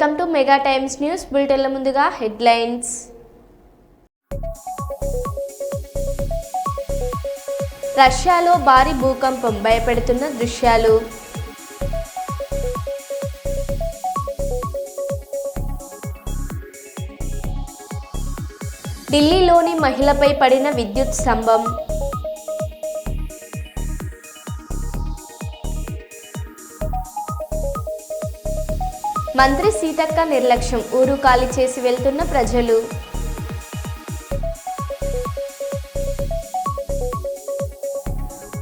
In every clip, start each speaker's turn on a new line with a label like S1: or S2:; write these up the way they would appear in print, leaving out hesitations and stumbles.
S1: Welcome to mega times news బులెటిన్ల ముందుగా headlines. రష్యాలో భారీ భూకంపం భయపెడుతున్న దృశ్యాలు. ఢిల్లీలోని మహిళపై పడిన విద్యుత్ స్తంభం. మంత్రి సీతక్క నిర్లక్ష్యం, ఊరు ఖాళీ చేసి వెళ్తున్న ప్రజలు.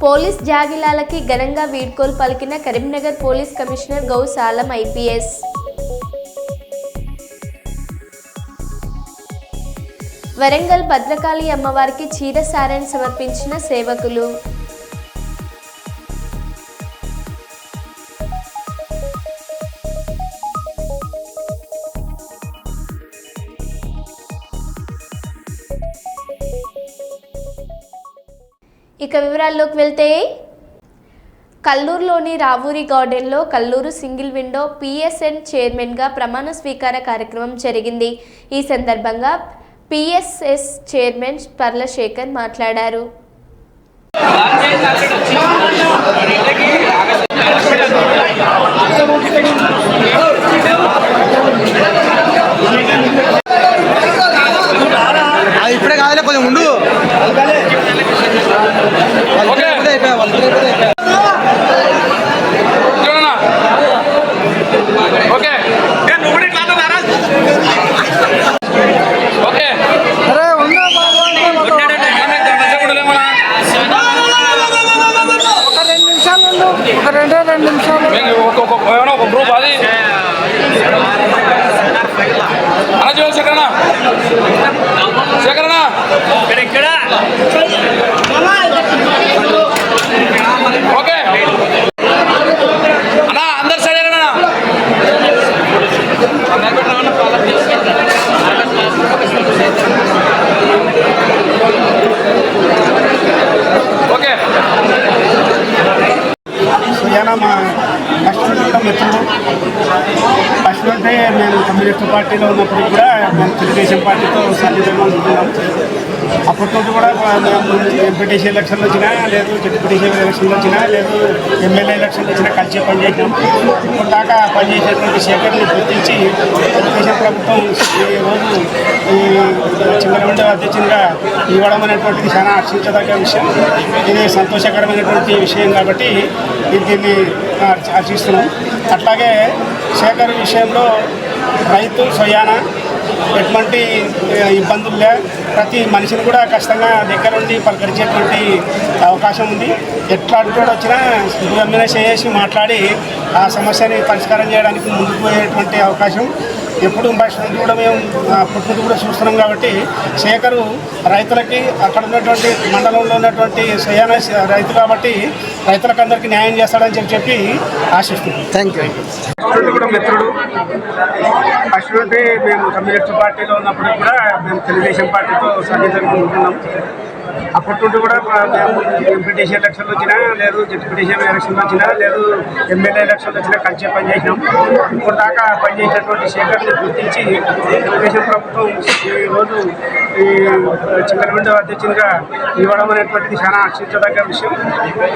S1: పోలీస్ జాగిలాలకి ఘనంగా వీడ్కోలు పలికిన Karimnagar police commissioner Gous Alam IPS. Warangal Bhadrakali అమ్మవారికి చీర సారెను సమర్పించిన సేవకులు. ఇక వివరాల్లోకి వెళ్తే, కల్లూరులోని రావూరి గార్డెన్లో కల్లూరు సింగిల్ విండో పిఎస్ఎన్ చైర్మన్గా ప్రమాణ స్వీకార కార్యక్రమం జరిగింది. ఈ సందర్భంగా పిఎస్ఎస్ చైర్మన్ పర్ల శేఖర్ మాట్లాడారు.
S2: ఇప్పుడే కాదులే, కొంచెం ఉండు.
S3: మా కష్టపడ్డ మిత్రులు ఫస్ట్ అంటే మేము కమ్యూనిస్ట్ పార్టీలో ఉన్నప్పుడు కూడా మేము తెలుగుదేశం పార్టీతో సన్నిధంగా ఉంటున్నాం. అప్పటి నుంచి కూడా మేము ఎంపీటీసీ ఎలక్షన్లు వచ్చినా లేదు, జడ్పీటీసీ ఎలక్షన్లు వచ్చినా లేదు, ఎమ్మెల్యే ఎలక్షన్లు వచ్చినా కలిసి పనిచేసినాం. ఇప్పుడు దాకా పనిచేసేటువంటి శేఖర్ని గుర్తించి తెలుగుదేశం ప్రభుత్వం ఈరోజు ఈ చింగలమండ అధ్యక్షునిగా ఇవ్వడం అనేటువంటిది చాలా హర్షించదగ్గ విషయం. ఇది సంతోషకరమైనటువంటి విషయం కాబట్టి దీన్ని ఆశిస్తున్నాం. అట్లాగే శేఖర్ విషయంలో రైతు స్వయాన ఎటువంటి ఇబ్బందులు ప్రతి మనిషిని కూడా కష్టంగా దగ్గరుండి పలకరించేటువంటి అవకాశం ఉంది. ఎట్లా అడ్డు వచ్చినా దూరమైన చేసి మాట్లాడి ఆ సమస్యని పరిష్కారం చేయడానికి ముందుకు పోయేటువంటి అవకాశం ఎప్పుడు ఫస్ట్ కూడా మేము పుట్టుకు కూడా చూస్తున్నాం. కాబట్టి శేఖరు రైతులకి అక్కడ ఉన్నటువంటి మండలంలో ఉన్నటువంటి స్వయాన రైతు కాబట్టి రైతులకు అందరికీ న్యాయం చేస్తాడని చెప్పి ఆశిస్తున్నాం.
S2: Thank you.
S3: కూడా మిత్రుడు ఫస్ట్ అంటే మేము కమ్యూనిస్ట్ పార్టీలో ఉన్నప్పుడు కూడా మేము తెలుగుదేశం పార్టీతో సన్నిధంగా ఉంటున్నాం. అప్పటి నుండి కూడా మేము ఎంపీటీసీ ఎలక్షన్లు వచ్చినా లేదు, జడ్పీటీసీ ఎలక్షన్లు వచ్చినా లేదు, ఎమ్మెల్యే ఎలక్షన్లు వచ్చినా కలిసి పనిచేసినాం. ఇప్పుడు దాకా పనిచేసేటువంటి శేఖర్ని గుర్తించి తెలుగుదేశం ప్రభుత్వం ఈరోజు ఈ చింగలమండ అధ్యక్షునిగా ఇవ్వడం అనేటువంటిది చాలా హర్షించదగ్గ విషయం.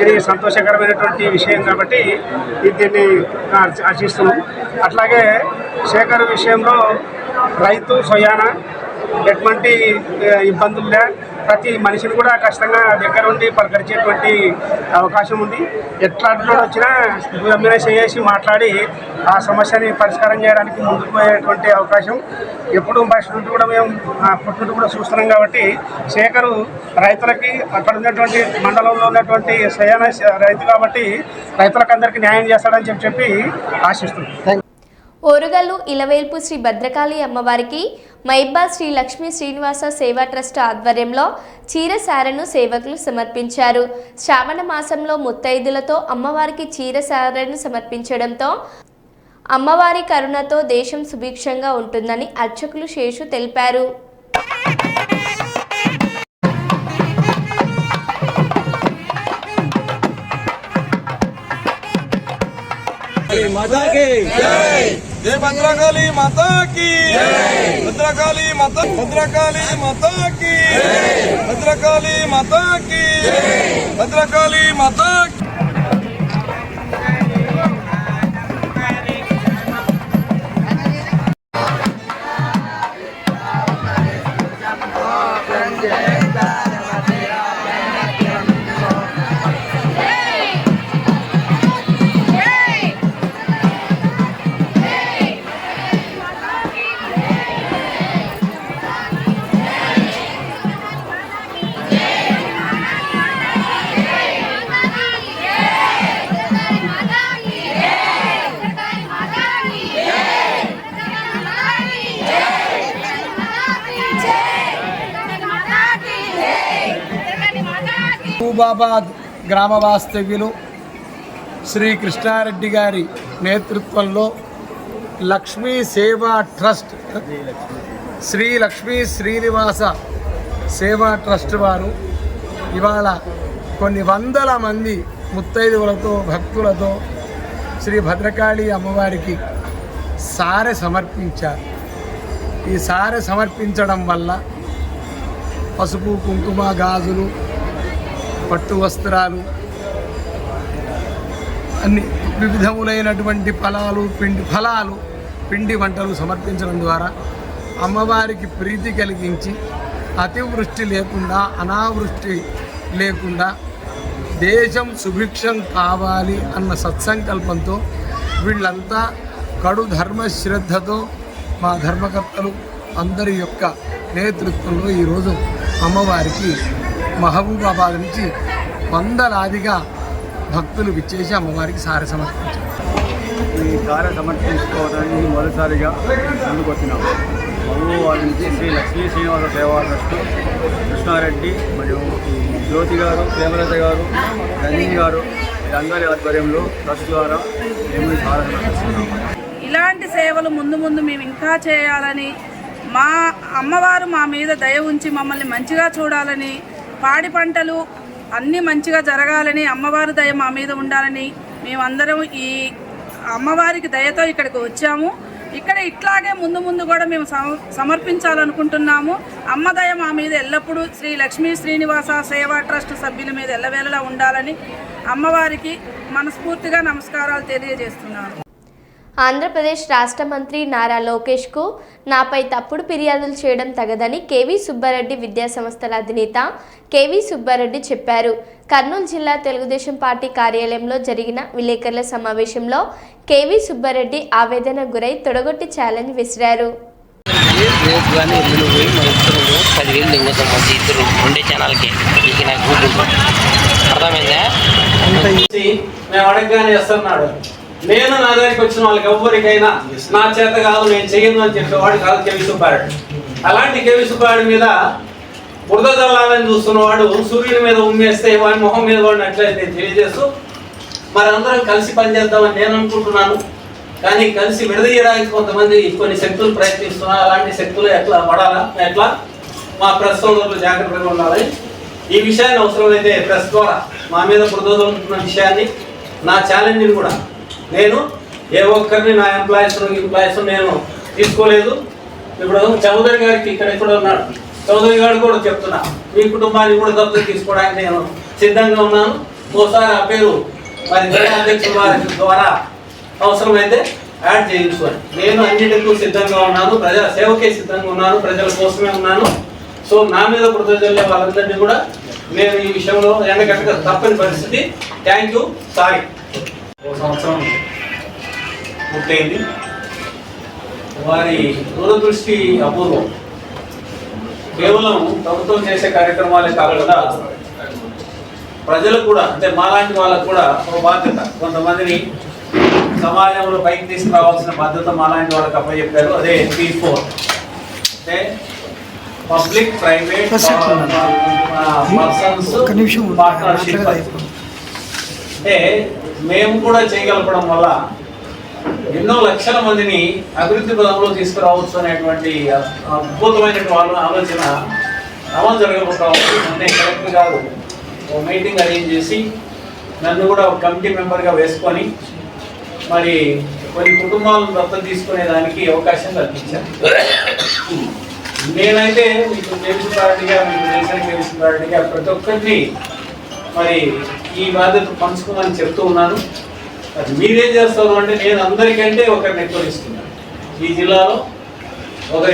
S3: ఇది సంతోషకరమైనటువంటి విషయం కాబట్టి దీన్ని ఆశిస్తున్నాం. అట్లాగే శేఖర్ విషయంలో రైతు స్వయాన ఎటువంటి ఇబ్బందులు ప్రతి మనిషిని కూడా కష్టంగా దగ్గరుండి పలకరించేటువంటి అవకాశం ఉంది. ఎట్లా అడ్డు వచ్చినా దూరమైన చేసి మాట్లాడి ఆ సమస్యని పరిష్కారం చేయడానికి ముందుకు పోయేటువంటి అవకాశం ఎప్పుడు ఫస్ట్ నుండి కూడా మేము అప్పటి నుండి కూడా చూస్తున్నాం. కాబట్టి శేఖరు రైతులకి అక్కడ ఉన్నటువంటి మండలంలో ఉన్నటువంటి స్వయాన రైతు కాబట్టి రైతులకు అందరికీ న్యాయం చేస్తాడని చెప్పి ఆశిస్తున్నాం.
S1: ఓరుగల్లు ఇలవేల్పు శ్రీ భద్రకాళి అమ్మవారికి మైబ్బా శ్రీ లక్ష్మీ శ్రీనివాస సేవా ట్రస్ట్ ఆధ్వర్యంలో చీర సారెను సేవకులు సమర్పించారు. శ్రావణ మాసంలో ముత్తైదులతో అమ్మవారికి చీర సారెను సమర్పించడంతో అమ్మవారి కరుణతో దేశం సుభిక్షంగా ఉంటుందని అర్చకులు శేషు తెలిపారు.
S2: माता की जय,
S4: जय भद्रकाली माता की, भद्रकाली माता, भद्रकाली माता की, भद्रकाली माता की, भद्रकाली माता की।
S3: మహబూబాబాద్ గ్రామ వాస్తవ్యులు శ్రీ కృష్ణారెడ్డి గారి నేతృత్వంలో లక్ష్మీ సేవా ట్రస్ట్, శ్రీ లక్ష్మీ శ్రీనివాస సేవా ట్రస్ట్ వారు ఇవాళ కొన్ని వందల మంది ముత్తైదువులతో భక్తులతో శ్రీ భద్రకాళి అమ్మవారికి సారె సమర్పించారు. ఈ సారె సమర్పించడం వల్ల పసుపు, కుంకుమ, గాజులు, పట్టు వస్త్రాలు, అన్ని వివిధములైనటువంటి ఫలాలు, పిండి వంటలు సమర్పించడం ద్వారా అమ్మవారికి ప్రీతి కలిగించి అతివృష్టి లేకుండా, అనావృష్టి లేకుండా దేశం సుభిక్షం కావాలి అన్న సత్సంకల్పంతో వీళ్ళంతా కడు ధర్మశ్రద్ధతో మా ధర్మకర్తలు అందరి యొక్క నేతృత్వంలో ఈరోజు అమ్మవారికి మహబూబాబాద్ నుంచి వందలాదిగా భక్తులు విచ్చేసి అమ్మవారికి సారె సమర్పించారు.
S5: ఈ సారె సమర్పించుకోవడానికి మొదటిసారిగా ముందుకు వచ్చినాము. మహబూబాబాద్ నుంచి శ్రీ లక్ష్మీ శ్రీనివాస సేవా ట్రస్ట్ కృష్ణారెడ్డి మరియు జ్యోతి గారు, ప్రేమలత గారు, రంజని గారు వీరందరి ఆధ్వర్యంలో ట్రస్ట్ ద్వారా మేము ఈ సారె సమర్పిస్తున్నాము.
S6: ఇలాంటి సేవలు ముందు ముందు మేము ఇంకా చేయాలని, మా అమ్మవారు మా మీద దయ ఉంచి మమ్మల్ని మంచిగా చూడాలని, పాడి పంటలు అన్నీ మంచిగా జరగాలని, అమ్మవారి దయ మా మీద ఉండాలని మేమందరం ఈ అమ్మవారికి దయతో ఇక్కడికి వచ్చాము. ఇక్కడ ఇట్లాగే ముందు ముందు కూడా మేము సమర్పించాలనుకుంటున్నాము. అమ్మ దయ మా మీద ఎల్లప్పుడూ శ్రీ లక్ష్మీ శ్రీనివాస సేవా ట్రస్ట్ సభ్యుల మీద ఎల్లవేళలా ఉండాలని అమ్మవారికి మనస్ఫూర్తిగా నమస్కారాలు తెలియజేస్తున్నాను.
S1: ఆంధ్రప్రదేశ్ రాష్ట్ర మంత్రి నారా లోకేష్కు నాపై తప్పుడు ఫిర్యాదులు చేయడం తగదని కేవీ సుబ్బారెడ్డి విద్యా సంస్థల అధినేత కేవీ సుబ్బారెడ్డి చెప్పారు. కర్నూలు జిల్లా తెలుగుదేశం పార్టీ కార్యాలయంలో జరిగిన విలేకరుల సమావేశంలో కేవీ సుబ్బారెడ్డి ఆవేదన గురై తొడగొట్టి ఛాలెంజ్ విసిరారు.
S7: నేను నా దగ్గరికి వచ్చిన వాళ్ళకి ఎవరికైనా నా చేత కాదు, నేను చెయ్యను అని చెప్పేవాడు కాదు కేవీ సుబ్బారెడ్డి. అలాంటి కేవీ సుబ్బారెడ్డి మీద బురద జల్లాలని చూస్తున్నవాడు సూర్యుని మీద ఉమ్మేస్తే వాడి మొహం మీద పడినట్లయితే తెలియజేస్తూ మరి అందరం కలిసి పనిచేద్దామని నేను అనుకుంటున్నాను. కానీ కలిసి విడదీయడానికి కొంతమంది కొన్ని శక్తులు ప్రయత్నిస్తున్నారు. అలాంటి శక్తులు ఎట్లా పడాలా, ఎట్లా మా ప్రెస్ సోదరులు జాగ్రత్తగా ఉండాలి. ఈ విషయాన్ని అవసరమైతే ప్రెస్ ద్వారా మా మీద బురద జల్లుతున్న విషయాన్ని, నా ఛాలెంజ్ని కూడా నేను ఏ ఒక్కరిని నా ఎంప్లాయీస్ నేను తీసుకోలేదు. ఇప్పుడు చౌదరి గారికి ఇక్కడ ఉన్నాడు, చౌదరి గారు కూడా చెప్తున్నా, మీ కుటుంబాన్ని కూడా దత్తత తీసుకోవడానికి నేను సిద్ధంగా ఉన్నాను. ఒకసారి ఆ పేరు మరి జిల్లా అధ్యక్షుల వారి ద్వారా అవసరమైతే యాడ్ చేయించుకోండి. నేను అన్నిటికీ సిద్ధంగా ఉన్నాను, ప్రజా సేవకే సిద్ధంగా ఉన్నాను, ప్రజల కోసమే ఉన్నాను. సో నా మీద కృతజ్ఞతలు వాళ్ళందరినీ కూడా నేను ఈ విషయంలో ఎండగట్టక తప్పని పరిస్థితి. Thank you, sorry. సంవత్సరం పూర్తయింది. వారి దూరదృష్టి అపూర్వం. కేవలం ప్రభుత్వం చేసే కార్యక్రమాలే కాకుండా ప్రజలకు కూడా, అంటే మాలాంటి వాళ్ళకు కూడా ఒక బాధ్యత, కొంతమందిని సమాజంలో పైకి తీసుకురావాల్సిన బాధ్యత మాలాంటి వాళ్ళకి అప్పచెప్పారు. అదే P4, అంటే పబ్లిక్ ప్రైవేట్ పర్సన్స్ పార్ట్నర్షిప్. అంటే మేము కూడా చేయగలపడం వల్ల ఎన్నో లక్షల మందిని అభివృద్ధి పదంలో తీసుకురావచ్చు అనేటువంటి అద్భుతమైనటువంటి ఆలోచన అమలు జరగబోతా ఉంది. మొన్నే కలెక్టర్ గారు ఒక మీటింగ్ అరేంజ్ చేసి నన్ను కూడా ఒక కమిటీ మెంబర్గా వేసుకొని మరి కొన్ని కుటుంబాలను దత్తత తీసుకునేదానికి అవకాశం కల్పించారు. నేనైతే మీకు కేవీసీఆర్డిగా, మీకు తెలిసిన కేవీసీఆర్డిగా ప్రతి ఒక్కరిని మరి ఈ బాధ్యత పంచుకోమని చెప్తూ ఉన్నాను. అది మీరేం చేస్తారు అంటే, నేను అందరికంటే ఒకరిని ఎక్కువ ఇస్తున్నాను. ఈ జిల్లాలో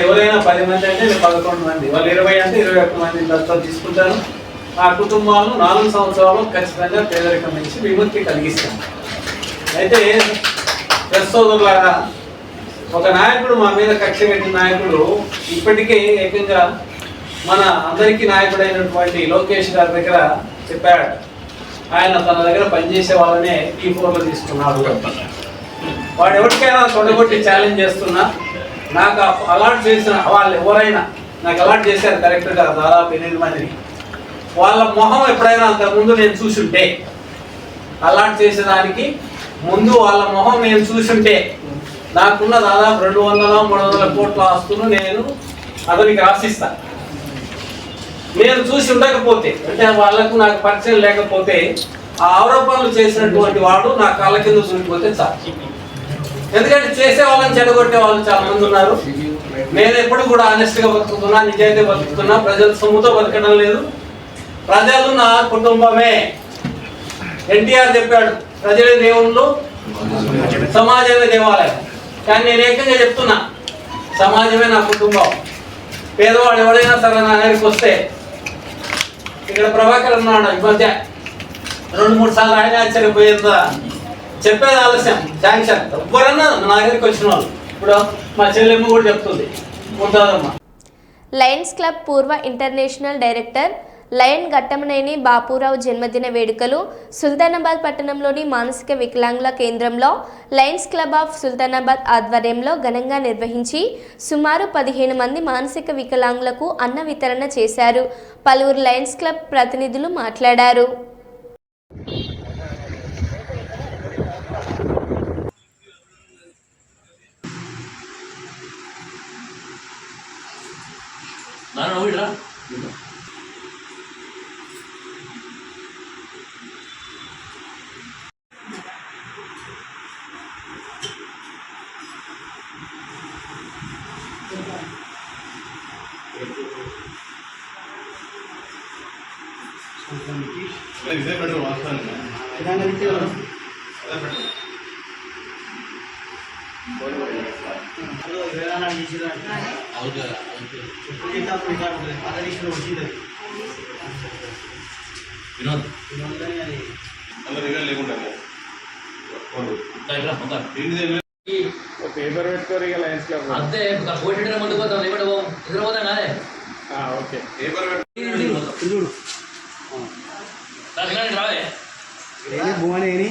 S7: ఎవరైనా 10 మంది అంటే నేను 11 మంది, వాళ్ళు 20 అంటే 21 మంది దత్తత తీసుకుంటాను. ఆ కుటుంబాలను 4 సంవత్సరాలు ఖచ్చితంగా పేదరికం నుంచి విముక్తి కలిగిస్తాను. అయితే ప్రెస్ సోదరులారా, ఒక నాయకుడు మా మీద కక్ష పెట్టిన నాయకుడు ఇప్పటికే ఏకంగా మన అందరికీ నాయకుడైనటువంటి లోకేష్ గారి దగ్గర చెప్పాడు, ఆయన తన దగ్గర పనిచేసే వాళ్ళనే T4లో తీసుకున్నాడు. వాడు ఎవరికైనా తొడగొట్టి ఛాలెంజ్ చేస్తున్నా, నాకు అలాట్ చేసిన వాళ్ళు ఎవరైనా నాకు అలాట్ చేశారు కరెక్ట్గా దాదాపు 8 మందిని. వాళ్ళ మొహం ఎప్పుడైనా అంతకుముందు నేను చూసుంటే, అలాట్ చేసేదానికి ముందు వాళ్ళ మొహం నేను చూసుంటే, నాకున్న దాదాపు 200-300 కోట్ల ఆస్తులు నేను అతనికి రాసిస్తాను. నేను చూసి ఉండకపోతే, అంటే వాళ్ళకు నాకు పరిచయం లేకపోతే, ఆ ఆరోపణలు చేసినటువంటి వాడు నా కాళ్ళ కింద చూసిపోతే చాలు. ఎందుకంటే చేసే వాళ్ళని చెడగొట్టే వాళ్ళు చాలా మంది ఉన్నారు. నేను ఎప్పుడు కూడా ఆనెస్ట్గా బతుకుతున్నా, నిజాయితీ బతుకుతున్నా, ప్రజల సొమ్ముతో బతకడం లేదు. ప్రజలు నా కుటుంబమే. ఎన్టీఆర్ చెప్పాడు, ప్రజలే దేవుళ్ళు, సమాజమే దేవాలయం. కానీ నేను ఏకంగా చెప్తున్నా, సమాజమే నా కుటుంబం. పేదవాడు ఎవరైనా సరే నా దగ్గరికి వస్తే, ఇక్కడ ప్రభాకర్ ఉన్నాడు, ఈ మధ్య 2-3 సార్లు ఆయన ఆశ్చర్యపోయిందా, చెప్పేది ఆలస్యం, శాంక్షన్. ఎవరన్నా నా దగ్గరికి వచ్చిన వాళ్ళు, ఇప్పుడు మా చెల్లెమ్మ కూడా చెప్తుంది, ఉంటాదమ్మా.
S1: లయన్స్ క్లబ్ పూర్వ international director lion Ghattamaneni Bapurao జన్మదిన వేడుకలు సుల్తానాబాద్ పట్టణంలోని మానసిక వికలాంగుల కేంద్రంలో లయన్స్ క్లబ్ ఆఫ్ సుల్తానాబాద్ ఆధ్వర్యంలో ఘనంగా నిర్వహించి సుమారు 15 మంది మానసిక వికలాంగులకు అన్న వితరణ చేశారు. పలువురు లయన్స్ క్లబ్ ప్రతినిధులు మాట్లాడారు.
S3: పేపర్ పెట్టుకోరు ఇక లయన్స్ క్లబ్
S8: అంతే ముందుకు పోతాం ఎదురుపోతాం కాదే.
S3: ఓకే
S8: రావే
S5: భువనేని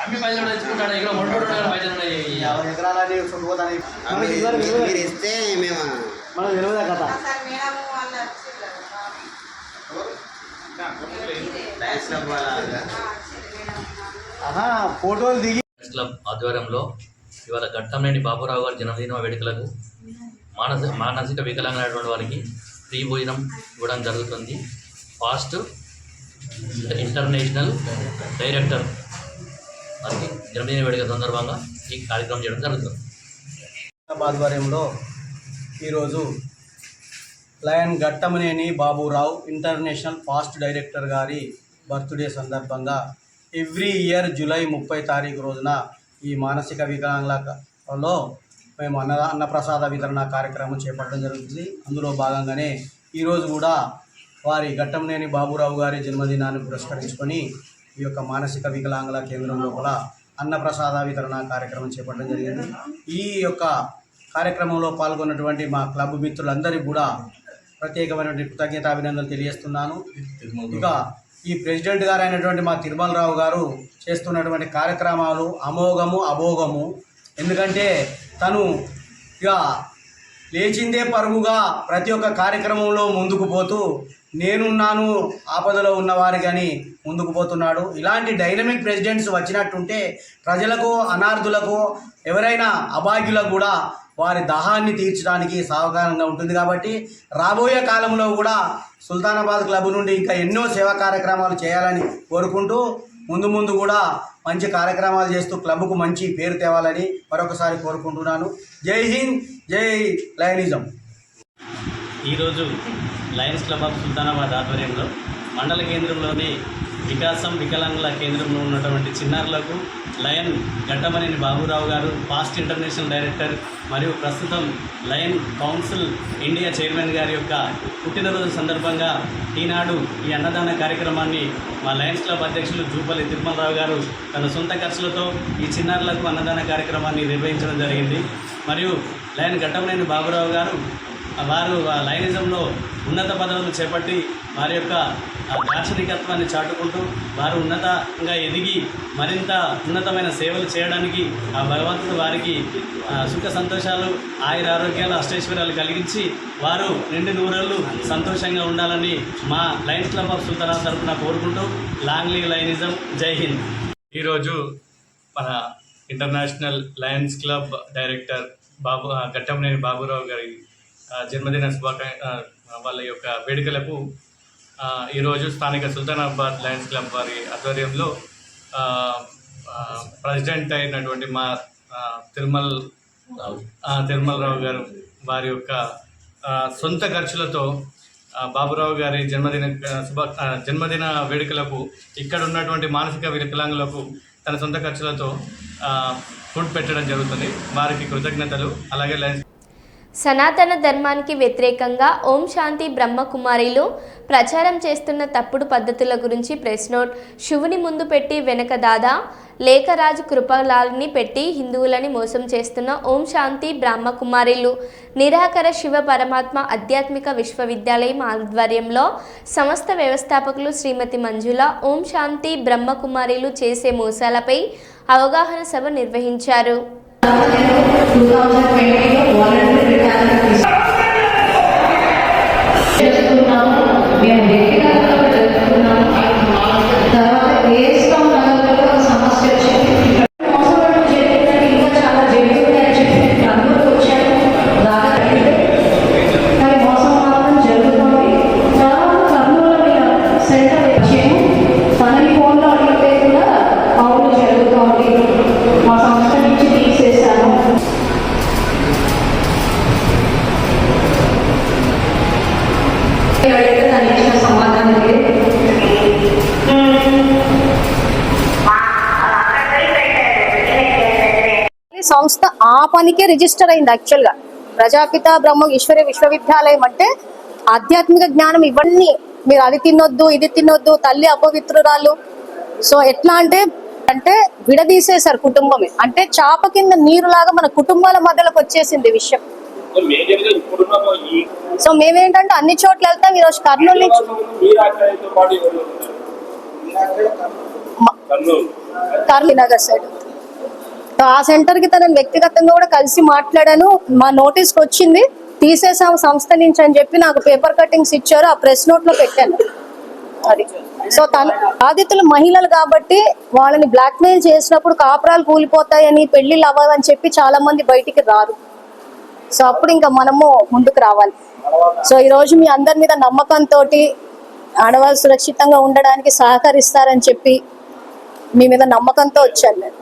S8: అమ్మి పైసలు తెచ్చుకుంటాడు. ఇక్కడ మొండు పైసలు ఉన్నాయి.
S2: మీరు ఇస్తే మేము
S5: మనకు తెలియదా కథ. ఫోటోలు దిగి
S8: క్లబ్ ఆధ్వర్యంలో ఇవాళ ఘట్టమనేని బాపురావు గారి జన్మదిన వేడుకలకు మానసిక వికలాంగులైనటువంటి వారికి ఫ్రీ భోజనం ఇవ్వడం జరుగుతుంది. ఫాస్ట్ ఇంటర్నేషనల్ డైరెక్టర్ వారికి జన్మదిన వేడుక సందర్భంగా ఈ కార్యక్రమం చేయడం జరుగుతుంది.
S5: ఆధ్వర్యంలో ఈరోజు lion Ghattamaneni Baburao international fast director గారి బర్త్డే సందర్భంగా ఎవ్రీ ఇయర్ జూలై 30 తారీఖు రోజున ఈ మానసిక వికలాంగులలో మేము అన్నప్రసాద వితరణ కార్యక్రమం చేపట్టడం జరుగుతుంది. అందులో భాగంగానే ఈరోజు కూడా వారి ఘట్టమనేని బాబురావు గారి జన్మదినాన్ని పురస్కరించుకొని ఈ యొక్క మానసిక వికలాంగుల కేంద్రం లోపల అన్నప్రసాద వితరణ కార్యక్రమం చేపట్టడం జరిగింది. ఈ యొక్క కార్యక్రమంలో పాల్గొన్నటువంటి మా క్లబ్ మిత్రులందరికీ కూడా ప్రత్యేకమైనటువంటి కృతజ్ఞతాభినందనలు తెలియజేస్తున్నాను. ఇక ఈ ప్రెసిడెంట్ గారు అయినటువంటి మా తిరుమలరావు గారు చేస్తున్నటువంటి కార్యక్రమాలు అమోఘము. ఎందుకంటే తను ఇక లేచిందే పరుగుగా ప్రతి ఒక్క కార్యక్రమంలో ముందుకు పోతూ నేనున్నాను ఆపదలో ఉన్నవారి కానీ ముందుకు పోతున్నాడు. ఇలాంటి డైనమిక్ ప్రెసిడెంట్స్ వచ్చినట్టుంటే ప్రజలకు, అనార్థులకు, ఎవరైనా అభాగ్యులకు కూడా వారి దాహాన్ని తీర్చడానికి సహకారంగా ఉంటుంది. కాబట్టి రాబోయే కాలంలో కూడా సుల్తానాబాద్ క్లబ్ నుండి ఇంకా ఎన్నో సేవా కార్యక్రమాలు చేయాలని కోరుకుంటూ ముందు కూడా మంచి కార్యక్రమాలు చేస్తూ క్లబ్కు మంచి పేరు తేవాలని మరొకసారి కోరుకుంటున్నాను. జై హింద్, జై లయనిజం.
S9: ఈరోజు లయన్స్ క్లబ్ ఆఫ్ సుల్తానాబాద్ ఆధ్వర్యంలో మండల కేంద్రంలోని వికాసం వికలాంగుల కేంద్రంలో ఉన్నటువంటి చిన్నారులకు లయన్ గట్టమనేని బాబురావు గారు పాస్ట్ ఇంటర్నేషనల్ డైరెక్టర్ మరియు ప్రస్తుతం లయన్ కౌన్సిల్ ఇండియా చైర్మన్ గారి యొక్క పుట్టినరోజు సందర్భంగా ఈనాడు ఈ అన్నదాన కార్యక్రమాన్ని మా లయన్స్ క్లబ్ అధ్యక్షులు జూపల్లి తిరుమలరావు గారు తన సొంత ఖర్చులతో ఈ చిన్నారులకు అన్నదాన కార్యక్రమాన్ని నిర్వహించడం జరిగింది. మరియు లయన్ గట్టమనేని బాబురావు గారు వారు లయనిజంలో ఉన్నత పదవులు చేపట్టి వారి యొక్క దార్శనికత్వాన్ని చాటుకుంటూ వారు ఉన్నతంగా ఎదిగి మరింత ఉన్నతమైన సేవలు చేయడానికి ఆ భగవంతుడు వారికి సుఖ సంతోషాలు ఆయుర ఆరోగ్యాలు అష్టైశ్వర్యాలు కలిగించి వారు నిండు నూరేళ్ళు సంతోషంగా ఉండాలని మా లయన్స్ క్లబ్ ఆఫ్ సుల్తానాబాద్ తరఫున కోరుకుంటూ లాంగ్ లివ్ లయనిజం, జై హింద్. ఈరోజు మన international Lions club director Ghattamaneni Baburao గారి జన్మదిన వాళ్ళ యొక్క వేడుకలకు ఈరోజు స్థానిక సుల్తానాబాద్ లయన్స్ క్లబ్ వారి ఆధ్వర్యంలో ప్రెసిడెంట్ అయినటువంటి మా తిరుమలరావు గారు వారి యొక్క సొంత ఖర్చులతో బాబురావు గారి జన్మదిన వేడుకలకు ఇక్కడ ఉన్నటువంటి మానసిక వికలాంగులకు తన సొంత ఖర్చులతో ఫుడ్ పెట్టడం జరుగుతుంది. వారికి కృతజ్ఞతలు. అలాగే లయన్స్
S1: సనాతన ధర్మానికి వ్యతిరేకంగా ఓం శాంతి బ్రహ్మకుమారిలు ప్రచారం చేస్తున్న తప్పుడు పద్ధతుల గురించి ప్రెస్ నోట్. శివుని ముందు పెట్టి వెనక దాదా లేఖరాజు కృపలాల్ని పెట్టి హిందువులని మోసం చేస్తున్న ఓం శాంతి బ్రహ్మకుమారిలు నిరాకర శివ పరమాత్మ ఆధ్యాత్మిక విశ్వవిద్యాలయం ఆధ్వర్యంలో సంస్థ వ్యవస్థాపకులు శ్రీమతి మంజుల ఓం శాంతి బ్రహ్మకుమారిలు చేసే మోసాలపై అవగాహన సభ నిర్వహించారు.
S10: సంస్థ ఆ పనికే రిజిస్టర్ అయింది. యాక్చువల్గా ప్రజాపిత బ్రహ్మ ఈశ్వర విశ్వవిద్యాలయం అంటే ఆధ్యాత్మిక జ్ఞానం ఇవన్నీ మీరు అది తినొద్దు ఇది తినొద్దు తల్లి అపవిత్రురాలు. సో ఎట్లా అంటే విడదీసేశారు కుటుంబమే. అంటే చాప కింద నీరులాగా మన కుటుంబాల మధ్యలోకి వచ్చేసింది విషయం. సో మేమేంటంటే అన్ని చోట్ల వెళ్తాం. ఈరోజు కర్నూలు నుంచి కర్నూలు నగర్ సైడ్ ఆ సెంటర్ కి తనని వ్యక్తిగతంగా కూడా కలిసి మాట్లాడాను. మా నోటీస్కి వచ్చింది, తీసేసాం సంస్థ నుంచి అని చెప్పి నాకు పేపర్ కటింగ్స్ ఇచ్చారు. ఆ ప్రెస్ నోట్ లో పెట్టాను అది. సో తన బాధితులు మహిళలు కాబట్టి వాళ్ళని బ్లాక్ మెయిల్ చేసినప్పుడు కాపురాలు కూలిపోతాయని పెళ్లిళ్ళు అవ్వాలని చెప్పి చాలా మంది బయటికి రారు. సో అప్పుడు ఇంకా మనము ముందుకు రావాలి. సో ఈ రోజు మీ అందరి మీద నమ్మకంతో ఆడవాళ్ళు సురక్షితంగా ఉండడానికి సహకరిస్తారని చెప్పి మీ మీద నమ్మకంతో వచ్చాను నేను.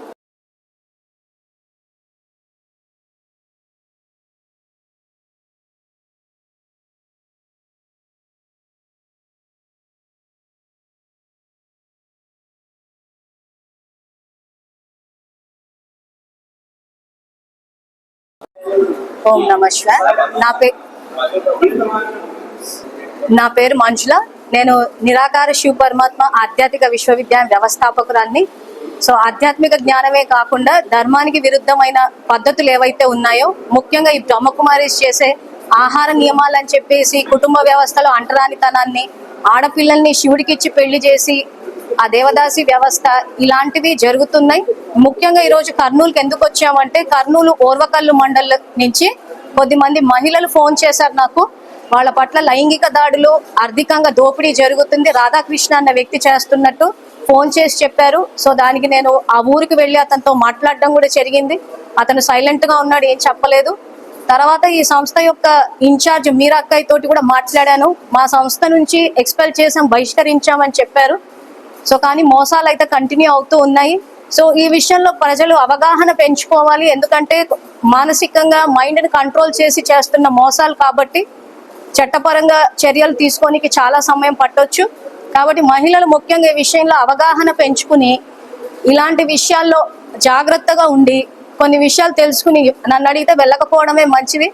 S10: ఓం నమస్కార్. నా పేరు మంజుల. నేను నిరాకార శివ పరమాత్మ ఆధ్యాత్మిక విశ్వవిద్యాలయం వ్యవస్థాపకురాన్ని. సో ఆధ్యాత్మిక జ్ఞానమే కాకుండా ధర్మానికి విరుద్ధమైన పద్ధతులు ఏవైతే ఉన్నాయో, ముఖ్యంగా ఈ బ్రహ్మకుమారీస్ చేసే ఆహార నియమాలు అని చెప్పేసి కుటుంబ వ్యవస్థలో అంటరానితనాన్ని, ఆడపిల్లల్ని శివుడికిచ్చి పెళ్లి చేసి ఆ దేవదాసి వ్యవస్థ, ఇలాంటివి జరుగుతున్నాయి. ముఖ్యంగా ఈరోజు కర్నూలుకి ఎందుకు వచ్చామంటే, కర్నూలు ఓర్వకల్లు మండల్ నుంచి కొద్దిమంది మహిళలు ఫోన్ చేశారు నాకు. వాళ్ళ పట్ల లైంగిక దాడులు, ఆర్థికంగా దోపిడీ జరుగుతుంది, రాధాకృష్ణ అన్న వ్యక్తి చేస్తున్నట్టు ఫోన్ చేసి చెప్పారు. సో దానికి నేను ఆ ఊరికి వెళ్ళి అతనితో మాట్లాడడం కూడా జరిగింది. అతను సైలెంట్ గా ఉన్నాడు, ఏం చెప్పలేదు. తర్వాత ఈ సంస్థ యొక్క ఇన్ఛార్జ్ మీరాక్కయ్య తోటి కూడా మాట్లాడాను. మా సంస్థ నుంచి ఎక్స్పెల్ చేసాం, బహిష్కరించామని చెప్పారు. సో కానీ మోసాలు అయితే కంటిన్యూ అవుతూ ఉన్నాయి. సో ఈ విషయంలో ప్రజలు అవగాహన పెంచుకోవాలి. ఎందుకంటే మానసికంగా మైండ్ని కంట్రోల్ చేసి చేస్తున్న మోసాలు కాబట్టి చట్టపరంగా చర్యలు తీసుకోనికి చాలా సమయం పట్టొచ్చు. కాబట్టి మహిళలు ముఖ్యంగా ఈ విషయంలో అవగాహన పెంచుకుని ఇలాంటి విషయాల్లో జాగ్రత్తగా ఉండి కొన్ని విషయాలు తెలుసుకుని నన్ను అడిగితే వెళ్ళకపోవడమే మంచిది.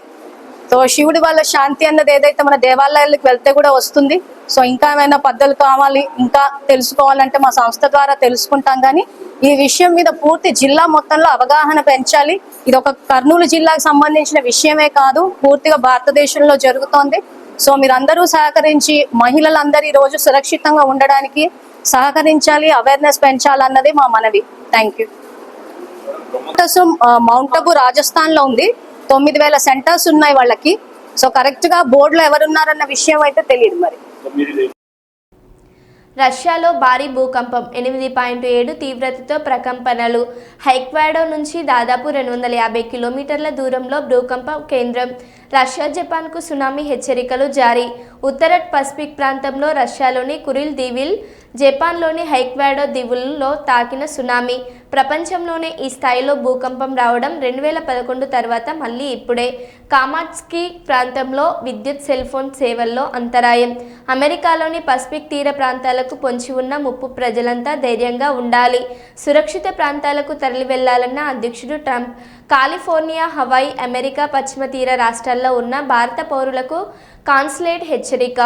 S10: సో శివుడి వల్ల శాంతి అన్నది ఏదైతే మన దేవాలయాలకు వెళ్తే కూడా వస్తుంది. సో ఇంకా ఏమైనా పద్ధతులు కావాలి, ఇంకా తెలుసుకోవాలంటే మా సంస్థ ద్వారా తెలుసుకుంటాం. కానీ ఈ విషయం మీద పూర్తి జిల్లా మొత్తంలో అవగాహన పెంచాలి. ఇది ఒక కర్నూలు జిల్లాకు సంబంధించిన విషయమే కాదు, పూర్తిగా భారతదేశంలో జరుగుతోంది. సో మీరందరూ సహకరించి మహిళలందరూ ఈ రోజు సురక్షితంగా ఉండడానికి సహకరించాలి, అవేర్నెస్ పెంచాలన్నది మా మనవి. Thank you. Mount Abu Rajasthan లో ఉంది. 9,000 సెంటర్స్ ఉన్నాయి వాళ్ళకి. సో కరెక్ట్ గా బోర్డులో ఎవరున్నారన్న విషయం అయితే తెలియదు. మరి
S1: రష్యాలో భారీ భూకంపం 8.7 తీవ్రతతో ప్రకంపనలు. హైక్వాడో నుంచి దాదాపు 250 కిలోమీటర్ల దూరంలో భూకంప కేంద్రం. రష్యా జపాన్కు సునామీ హెచ్చరికలు జారీ. ఉత్తర పసిఫిక్ ప్రాంతంలో రష్యాలోని కురిల్ దీవులు, జపాన్లోని హైక్వాడో దీవుల్లో తాకిన సునామీ. ప్రపంచంలోనే ఈ స్థాయిలో భూకంపం రావడం 2011 తర్వాత మళ్ళీ ఇప్పుడే. కామాట్స్కీ ప్రాంతంలో విద్యుత్ సెల్ ఫోన్ సేవల్లో అంతరాయం. అమెరికాలోని పసిఫిక్ తీర ప్రాంతాలకు పొంచి ఉన్న ముప్పు ప్రజలంతా ధైర్యంగా ఉండాలి, సురక్షిత ప్రాంతాలకు తరలి వెళ్లాలన్న అధ్యక్షుడు ట్రంప్. కాలిఫోర్నియా, హవాయి, అమెరికా పశ్చిమ తీర రాష్ట్రాల్లో ఉన్న భారత పౌరులకు కాన్సులేట్ హెచ్చరిక.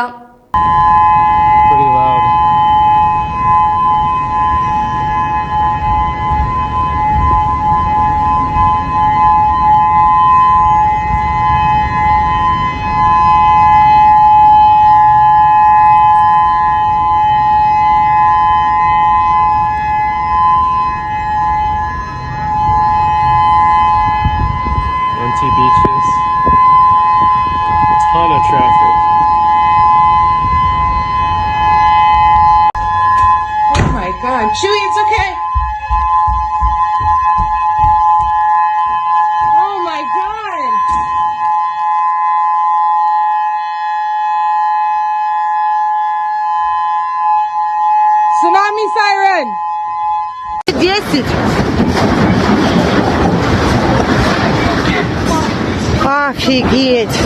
S11: Empty beaches, ton of traffic.
S6: Oh my God, Chewy, it's okay. Oh my God. Tsunami siren. 10. Офигеть!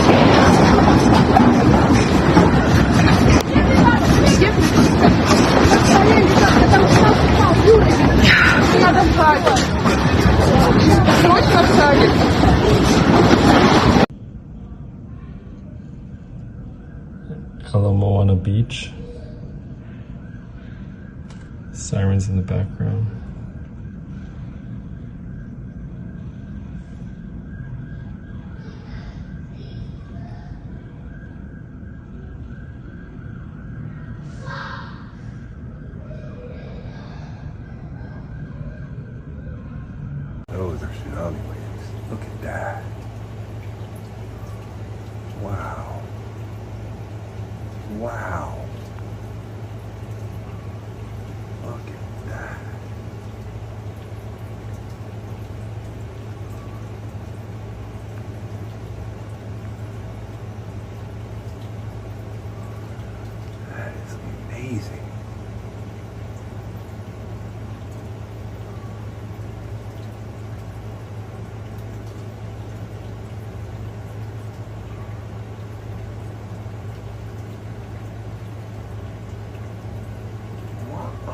S6: Надо встать! Срочно встать!
S11: Ala Moana Beach. Sirens in the background.
S5: Those are tsunami waves. Look at that. Wow. Wow. Look at that. That is amazing.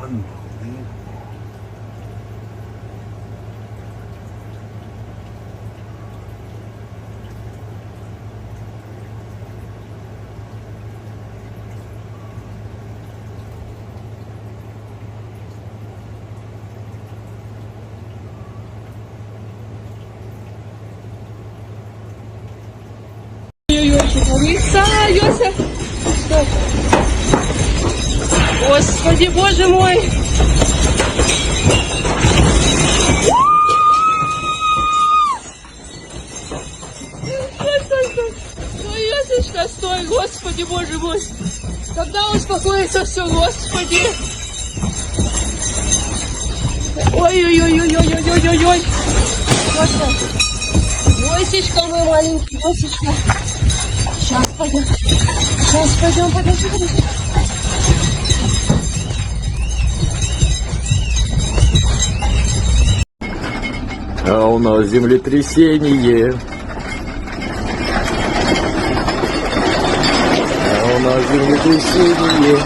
S5: Unbelievable.
S6: Йосиф! Господи, Боже мой! Стой, Йосиф, стой, Господи, Боже мой! Когда успокоится все, Господи! Ой-ой-ой-ой-ой-ой-ой-ой! Йосечка мой маленький, Йосечка! Сейчас пойдем, подожди.
S11: А у нас землетрясение. А у нас землетрясение.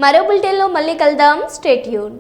S1: మరో బులెటిన్లో మళ్ళీ కలుద్దాం. Stay tune.